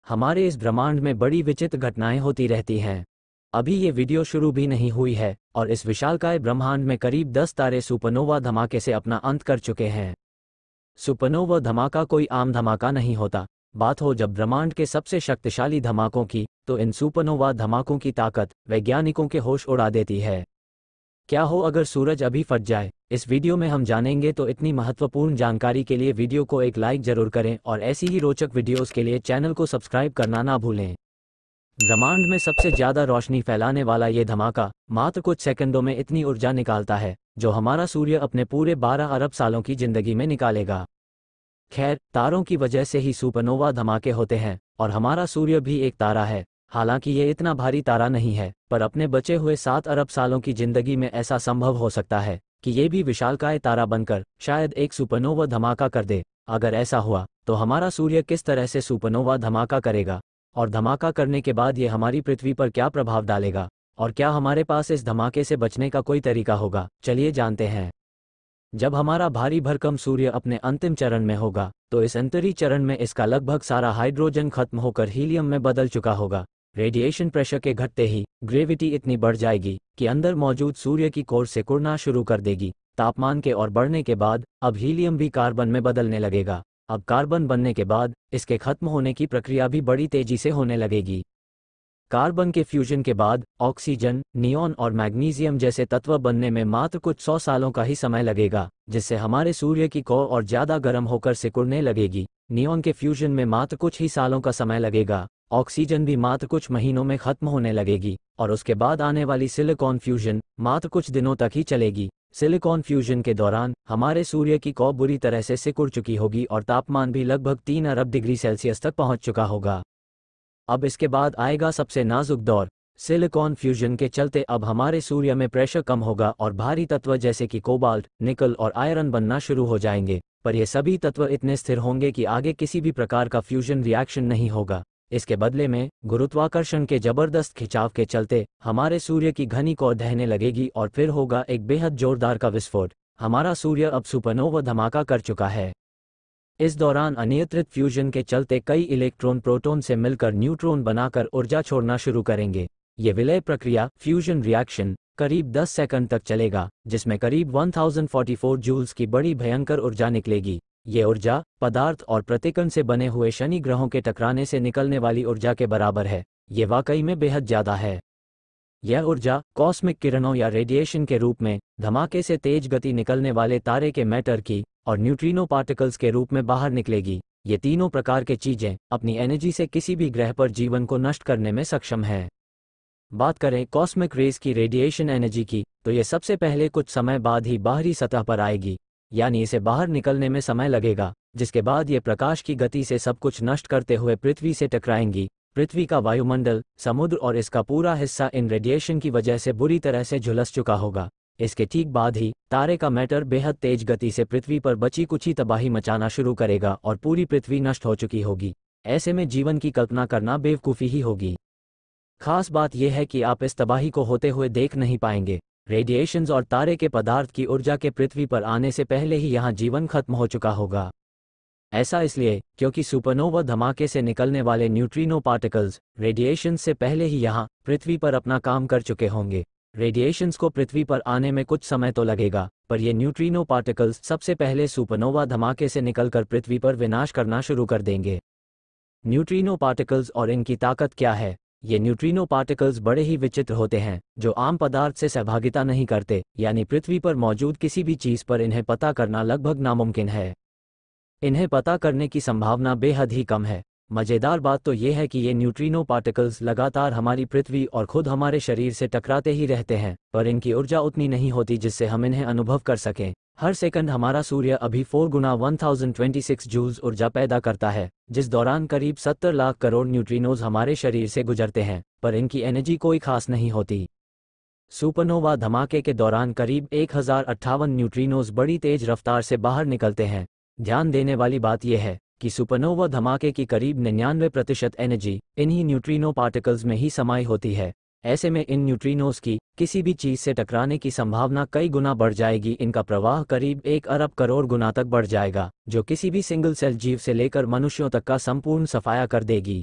हमारे इस ब्रह्मांड में बड़ी विचित्र घटनाएं होती रहती हैं। अभी ये वीडियो शुरू भी नहीं हुई है और इस विशालकाय ब्रह्मांड में करीब 10 तारे सुपरनोवा धमाके से अपना अंत कर चुके हैं। सुपरनोवा धमाका कोई आम धमाका नहीं होता। बात हो जब ब्रह्मांड के सबसे शक्तिशाली धमाकों की, तो इन सुपरनोवा धमाकों की ताकत वैज्ञानिकों के होश उड़ा देती है। क्या हो अगर सूरज अभी फट जाए, इस वीडियो में हम जानेंगे। तो इतनी महत्वपूर्ण जानकारी के लिए वीडियो को एक लाइक जरूर करें और ऐसी ही रोचक वीडियोस के लिए चैनल को सब्सक्राइब करना ना भूलें। ब्रह्मांड में सबसे ज्यादा रोशनी फैलाने वाला ये धमाका मात्र कुछ सेकंडों में इतनी ऊर्जा निकालता है जो हमारा सूर्य अपने पूरे 12 अरब सालों की जिंदगी में निकालेगा। खैर, तारों की वजह से ही सुपरनोवा धमाके होते हैं और हमारा सूर्य भी एक तारा है। हालांकि ये इतना भारी तारा नहीं है, पर अपने बचे हुए 7 अरब सालों की जिंदगी में ऐसा संभव हो सकता है कि ये भी विशालकाय तारा बनकर शायद एक सुपरनोवा धमाका कर दे। अगर ऐसा हुआ तो हमारा सूर्य किस तरह से सुपरनोवा धमाका करेगा और धमाका करने के बाद ये हमारी पृथ्वी पर क्या प्रभाव डालेगा, और क्या हमारे पास इस धमाके से बचने का कोई तरीका होगा, चलिए जानते हैं। जब हमारा भारी भरकम सूर्य अपने अंतिम चरण में होगा तो इस अंतरी चरण में इसका लगभग सारा हाइड्रोजन खत्म होकर हीलियम में बदल चुका होगा। रेडिएशन प्रेशर के घटते ही ग्रेविटी इतनी बढ़ जाएगी कि अंदर मौजूद सूर्य की कोर सिकुड़ना शुरू कर देगी। तापमान के और बढ़ने के बाद अब हीलियम भी कार्बन में बदलने लगेगा। अब कार्बन बनने के बाद इसके खत्म होने की प्रक्रिया भी बड़ी तेजी से होने लगेगी। कार्बन के फ्यूजन के बाद ऑक्सीजन, नियॉन और मैग्नीशियम जैसे तत्व बनने में मात्र कुछ 100 सालों का ही समय लगेगा, जिससे हमारे सूर्य की कोर और ज्यादा गर्म होकर सिकुड़ने लगेगी। नियॉन के फ्यूजन में मात्र कुछ ही सालों का समय लगेगा। ऑक्सीजन भी मात्र कुछ महीनों में खत्म होने लगेगी और उसके बाद आने वाली सिलिकॉन फ्यूजन मात्र कुछ दिनों तक ही चलेगी। सिलिकॉन फ्यूजन के दौरान हमारे सूर्य की कोर बुरी तरह से सिकुड़ चुकी होगी और तापमान भी लगभग 3 अरब डिग्री सेल्सियस तक पहुंच चुका होगा। अब इसके बाद आएगा सबसे नाजुक दौर। सिलिकॉन फ्यूजन के चलते अब हमारे सूर्य में प्रेशर कम होगा और भारी तत्व जैसे कि कोबाल्ट, निकल और आयरन बनना शुरू हो जाएंगे। पर ये सभी तत्व इतने स्थिर होंगे कि आगे किसी भी प्रकार का फ्यूजन रिएक्शन नहीं होगा। इसके बदले में गुरुत्वाकर्षण के जबरदस्त खिंचाव के चलते हमारे सूर्य की घनी कोर ढहने लगेगी और फिर होगा एक बेहद जोरदार का विस्फोट। हमारा सूर्य अब सुपरनोवा धमाका कर चुका है। इस दौरान अनियंत्रित फ्यूजन के चलते कई इलेक्ट्रॉन प्रोटॉन से मिलकर न्यूट्रॉन बनाकर ऊर्जा छोड़ना शुरू करेंगे। ये विलय प्रक्रिया फ्यूजन रिएक्शन करीब 10 सेकंड तक चलेगा, जिसमें करीब 1044 जूल्स की बड़ी भयंकर ऊर्जा निकलेगी। ये ऊर्जा पदार्थ और प्रतिकण से बने हुए शनि ग्रहों के टकराने से निकलने वाली ऊर्जा के बराबर है। ये वाकई में बेहद ज्यादा है। यह ऊर्जा कॉस्मिक किरणों या रेडिएशन के रूप में धमाके से तेज गति निकलने वाले तारे के मैटर की और न्यूट्रिनो पार्टिकल्स के रूप में बाहर निकलेगी। ये तीनों प्रकार के चीजें अपनी एनर्जी से किसी भी ग्रह पर जीवन को नष्ट करने में सक्षम है। बात करें कॉस्मिक रेज की रेडिएशन एनर्जी की, तो ये सबसे पहले कुछ समय बाद ही बाहरी सतह पर आएगी, यानी इसे बाहर निकलने में समय लगेगा, जिसके बाद ये प्रकाश की गति से सब कुछ नष्ट करते हुए पृथ्वी से टकराएंगी। पृथ्वी का वायुमंडल, समुद्र और इसका पूरा हिस्सा इन रेडिएशन की वजह से बुरी तरह से झुलस चुका होगा। इसके ठीक बाद ही तारे का मैटर बेहद तेज गति से पृथ्वी पर बची कुची तबाही मचाना शुरू करेगा और पूरी पृथ्वी नष्ट हो चुकी होगी। ऐसे में जीवन की कल्पना करना बेवकूफ़ी ही होगी। खास बात यह है कि आप इस तबाही को होते हुए देख नहीं पाएंगे। रेडिएशंस और तारे के पदार्थ की ऊर्जा के पृथ्वी पर आने से पहले ही यहाँ जीवन खत्म हो चुका होगा। ऐसा इसलिए क्योंकि सुपरनोवा धमाके से निकलने वाले न्यूट्रिनो पार्टिकल्स रेडिएशंस से पहले ही यहाँ पृथ्वी पर अपना काम कर चुके होंगे। रेडिएशंस को पृथ्वी पर आने में कुछ समय तो लगेगा, पर ये न्यूट्रिनो पार्टिकल्स सबसे पहले सुपरनोवा धमाके से निकलकर पृथ्वी पर विनाश करना शुरू कर देंगे। न्यूट्रिनो पार्टिकल्स और इनकी ताकत क्या है? ये न्यूट्रिनो पार्टिकल्स बड़े ही विचित्र होते हैं, जो आम पदार्थ से सहभागिता नहीं करते, यानी पृथ्वी पर मौजूद किसी भी चीज पर इन्हें पता करना लगभग नामुमकिन है। इन्हें पता करने की संभावना बेहद ही कम है। मजेदार बात तो यह है कि ये न्यूट्रिनो पार्टिकल्स लगातार हमारी पृथ्वी और खुद हमारे शरीर से टकराते ही रहते हैं, पर इनकी ऊर्जा उतनी नहीं होती जिससे हम इन्हें अनुभव कर सकें। हर सेकंड हमारा सूर्य अभी 4 गुना 1026 जूल्स ऊर्जा पैदा करता है, जिस दौरान करीब 70 लाख करोड़ न्यूट्रिनोज हमारे शरीर से गुजरते हैं, पर इनकी एनर्जी कोई खास नहीं होती। सुपरनोवा धमाके के दौरान करीब 1058 न्यूट्रिनोज बड़ी तेज रफ्तार से बाहर निकलते हैं। ध्यान देने वाली बात यह है कि सुपरनोवा धमाके की करीब 99% एनर्जी इन्हीं न्यूट्रिनो पार्टिकल्स में ही समाई होती है। ऐसे में इन न्यूट्रिनोज की किसी भी चीज से टकराने की संभावना कई गुना बढ़ जाएगी। इनका प्रवाह करीब 1 अरब करोड़ गुना तक बढ़ जाएगा, जो किसी भी सिंगल सेल जीव से लेकर मनुष्यों तक का संपूर्ण सफाया कर देगी।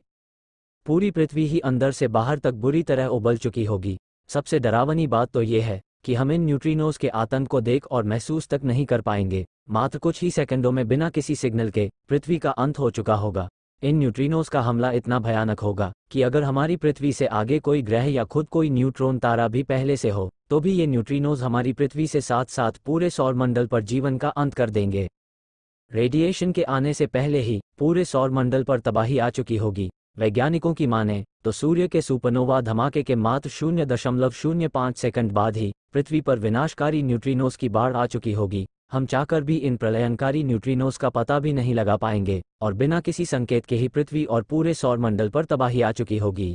पूरी पृथ्वी ही अंदर से बाहर तक बुरी तरह उबल चुकी होगी। सबसे डरावनी बात तो ये है कि हम इन न्यूट्रिनोज के आतंक को देख और महसूस तक नहीं कर पाएंगे। मात्र कुछ ही सेकंडों में बिना किसी सिग्नल के पृथ्वी का अंत हो चुका होगा। इन न्यूट्रिनोज का हमला इतना भयानक होगा कि अगर हमारी पृथ्वी से आगे कोई ग्रह या खुद कोई न्यूट्रॉन तारा भी पहले से हो, तो भी ये न्यूट्रिनोज हमारी पृथ्वी से साथ साथ पूरे सौरमंडल पर जीवन का अंत कर देंगे। रेडिएशन के आने से पहले ही पूरे सौरमंडल पर तबाही आ चुकी होगी। वैज्ञानिकों की माने तो सूर्य के सुपरनोवा धमाके के मात्र 0.05 सेकंड बाद ही पृथ्वी पर विनाशकारी न्यूट्रिनोज की बाढ़ आ चुकी होगी। हम चाहकर भी इन प्रलयनकारी न्यूट्रिनोज का पता भी नहीं लगा पाएंगे और बिना किसी संकेत के ही पृथ्वी और पूरे सौरमंडल पर तबाही आ चुकी होगी।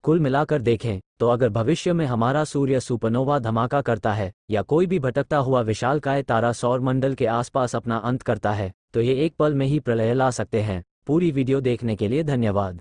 कुल मिलाकर देखें तो अगर भविष्य में हमारा सूर्य सुपरनोवा धमाका करता है या कोई भी भटकता हुआ विशालकाय तारा सौरमंडल के आसपास अपना अंत करता है, तो ये एक पल में ही प्रलय ला सकते हैं। पूरी वीडियो देखने के लिए धन्यवाद।